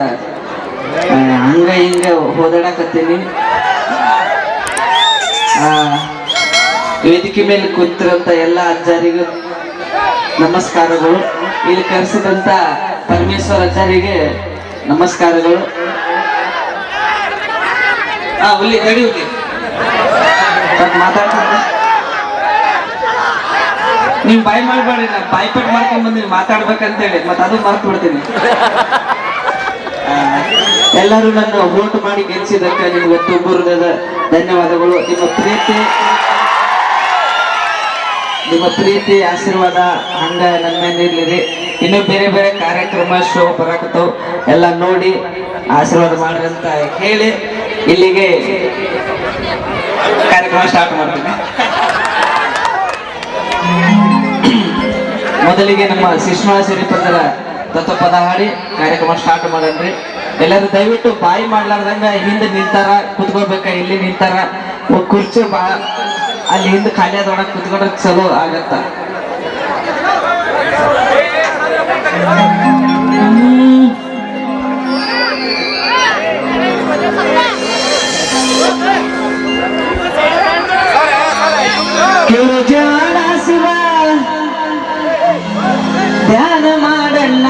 ಹಂಗ ಹಿಂಗ ಓದಾಡಕತ್ತೀನಿ. ವೇದಿಕೆ ಮೇಲೆ ಕೂತಿರಂತ ಎಲ್ಲ ಅಜ್ಜಾರಿಗೂ ನಮಸ್ಕಾರಗಳು. ಇಲ್ಲಿ ಕರೆಸಿದಂತ ಪರಮೇಶ್ವರ ಅಜ್ಜಾರಿಗೆ ನಮಸ್ಕಾರಗಳು. ಹುಲಿ ತಡಿ ಹುಲಿ ಮಾತಾಡ್ತಾರೆ. ನೀವು ಬಾಯ್ ಮಾಡ್ಬೇಡಿ, ನಾ ಬಾಯ್ಪಟ್ ಮಾಡ್ಕೊಂಡ್ ಬಂದಿನಿ ಮಾತಾಡ್ಬೇಕಂತೇಳಿ, ಮತ್ತೆ ಅದು ಮರ್ತು ಬಿಡ್ತೀನಿ. ಎಲ್ಲರೂ ನನ್ನ ವೋಟ್ ಮಾಡಿ ಗೆಲ್ಸಿದ್ದಕ್ಕೆ ನಿಮ್ಗೆ ಒಬ್ಬರದ ಧನ್ಯವಾದಗಳು. ನಿಮ್ಮ ಪ್ರೀತಿ ಆಶೀರ್ವಾದ ಹಂಗ ನನ್ನ ಮೇಲೆ ಇರ್ಲಿರಿ. ಇನ್ನು ಬೇರೆ ಬೇರೆ ಕಾರ್ಯಕ್ರಮ ಶೋ ಬರಾಕತ್ತವ್, ಎಲ್ಲ ನೋಡಿ ಆಶೀರ್ವಾದ ಮಾಡ್ರಿ ಅಂತ ಹೇಳಿ ಇಲ್ಲಿಗೆ ಕಾರ್ಯಕ್ರಮ ಸ್ಟಾರ್ಟ್ ಮಾಡ್ತೀನಿ. ಮೊದಲಿಗೆ ನಮ್ಮ ಶಿಶ್ಮಾಳ ಸಿರಿಪದರ ತತ್ವಪದ ಹಾಡಿ ಕಾರ್ಯಕ್ರಮ ಸ್ಟಾರ್ಟ್ ಮಾಡನ್ರಿ. ಎಲ್ಲರೂ ದಯವಿಟ್ಟು ಬಾಯಿ ಮಾಡ್ಲಾರ್ದಂಗ ಹಿಂದೆ ನಿಂತಾರ ಕುತ್ಕೋಬೇಕ, ಇಲ್ಲಿ ನಿಂತಾರ ಕುರ್ಚಿ ಅಲ್ಲಿ ಹಿಂದೆ ಖಾಲಿ ಆದೊಳಗೆ ಕುತ್ಕೊಂಡ್ರೆ ಚಲೋ ಆಗತ್ತ. ಶಿವ ಧ್ಯಾನ ಮಾಡಣ್ಣ,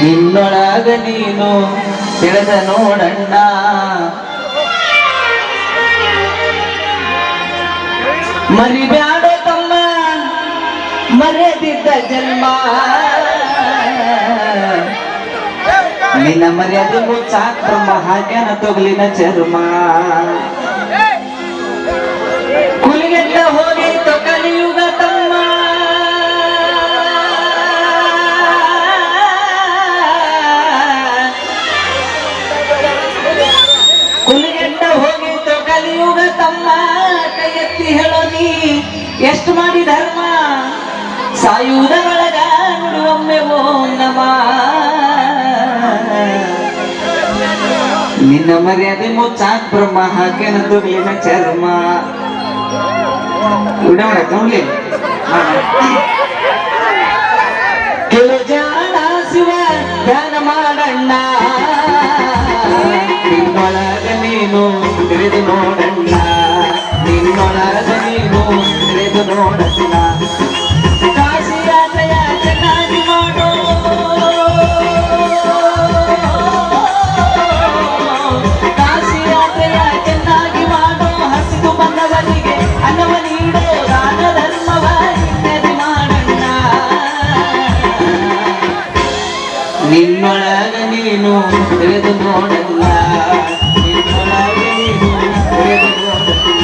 ನಿನ್ನೊಳಗ ನೀನು ತಿಳಿದ ನೋಡಣ್ಣ. ಮರಿಬ್ಯಾಡೋ ತಮ್ಮ ಮರ್ಯಾದಿದ್ದ ಜನ್ಮ, ನಿನ್ನ ಮರ್ಯಾದೆ ಮುಚ್ಚಾಕ ಬ್ರಹ್ಮ ಹಾಕ್ಯಾನ ತೊಗಲಿನ ಚರ್ಮ. ಕುಲಿಗೆಟ್ಟ ಹೋಗಿತ್ತು ಕಲಿಯುಗ ತಮ್ಮ, ಕುಲಿಗೆಟ್ಟ ಹೋಗಿತ್ತು ಕಲಿಯುಗ ತಮ್ಮ. ಕೈ ಎತ್ತಿ ಹೇಳೋ ನೀ ಎಷ್ಟು ಮಾಡಿ ಧರ್ಮ, ಸಾಯುವುದ ಒಳಗ ನುಡಿಯೊಮ್ಮೆ ಓಂ ನಮ. ನಿನ್ನ ಮರ್ಯಾದೆ ಮುಚ್ಚಾಕ ಬ್ರಹ್ಮ ಹಾಕ್ಯಾನ ತೊಗಲಿನ ಚರ್ಮ. ಕೆಲವು ಜಾಣ ಶಿವ ಧ್ಯಾನ ಮಾಡಣ್ಣ, ನಿನ್ನೊಳಗ ನೀನು ತಿಳಿದು ನೋಡಣ್ಣ, ನಿನ್ನೊಳಗ ನೀನು ತಿಳಿದು ನೋಡಣ್ಣ. ಕಾಶಿ ಯಾತ್ರೆಯ ಚೆನ್ನಾಗಿ ಮಾಡೋ, ಕಾಶಿ ಯಾತ್ರೆಯ ಚೆನ್ನಾಗಿ ಮಾಡೋ. ಹಸಿದು ಬಂದವನಿಗೆ ಅನ್ನವ ನೀಡೋ, ದಾನ ಧರ್ಮವ ಹಿನ್ನದೆ ಮಾಡಣ್ಣ. ನಿನ್ನೊಳಗ ನೀನು ತಿಳಿದು ನೋಡಲ್ಲ, ನಿನ್ನೊಳಗ ನೀನು ತಿಳಿದು ನೋಡಲ್ಲ.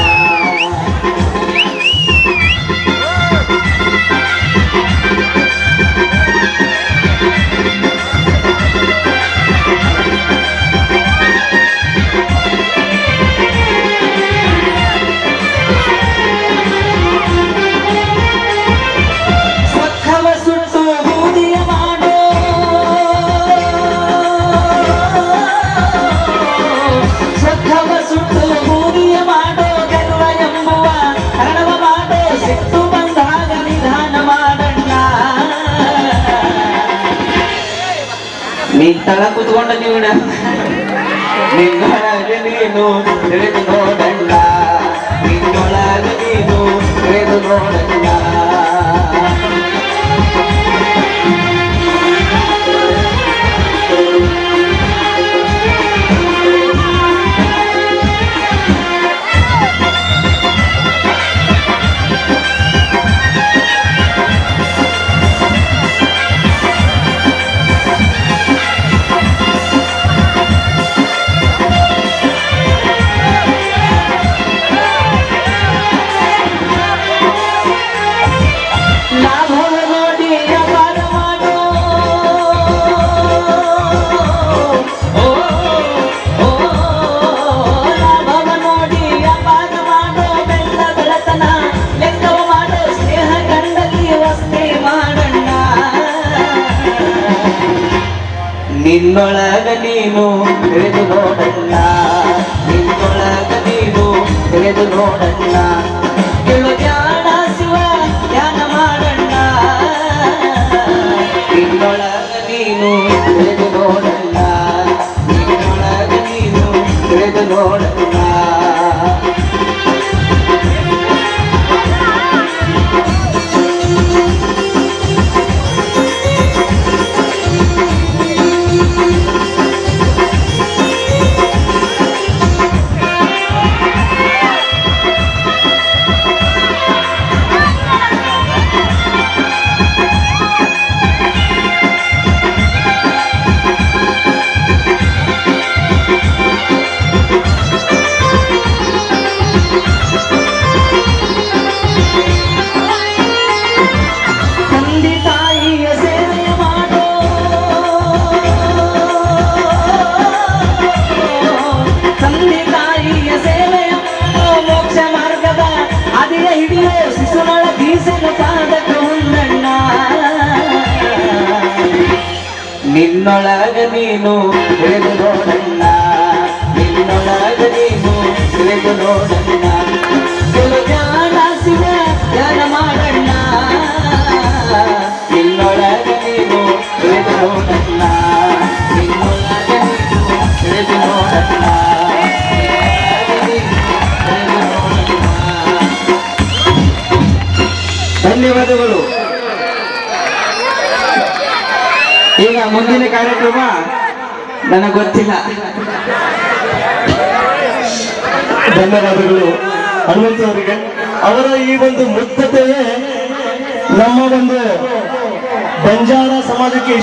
ತಳ ಕುತ್ಕೊಂಡ ನೀವಣ, ನಿನ್ನೊಳಗ ನೀನು ತಿಳಿದು ನೋಡಣ್ಣ, ನಿನ್ನೊಳಗ ನೀನು ತಿಳಿದು ನೋಡಣ್ಣ. ನಿನ್ನೊಳಗ ನೀನು ತಿಳಿದು ನೋಡಣ್ಣ, ನಿನ್ನೊಳಗ ನೀನು ತಿಳಿದು ನೋಡಣ್ಣ. ಕೇಳು ಧ್ಯಾನ ಶಿವ ಧ್ಯಾನ ಮಾಡಣ್ಣ, ಮನಸ್ಸಿನ ಪಾದಕ ಹೊಂದಣ್ಣ ನಿನ್ನೊಳಗ ನೀನು ತಿಳಿದು ನೋಡಣ್ಣ ನಿನ್ನೊಳಗ ನೀನು ತಿಳಿದು ನೋಡಣ್ಣ ಜ್ಞಾನ ಶಿವ ಧ್ಯಾನ ಮಾಡಣ್ಣ ನಿನ್ನೊಳಗ ನೀನು ತಿಳಿದು ನೋಡಣ್ಣ ನಿನ್ನೊಳಗ ನೀನು ತಿಳಿದು ನೋಡಣ್ಣ ಧನ್ಯವಾದಗಳು. ಈಗ ಮುಂದಿನ ಕಾರ್ಯಕ್ರಮ ನನಗೆ ಗೊತ್ತಿಲ್ಲ. ಧನ್ಯವಾದಗಳು ಹನುಮಂತವರಿಗೆ. ಅವರ ಈ ಒಂದು ಮುಕ್ತತೆಯೇ ನಮ್ಮ ಒಂದು ಬಂಜಾರ ಸಮಾಜಕ್ಕೆ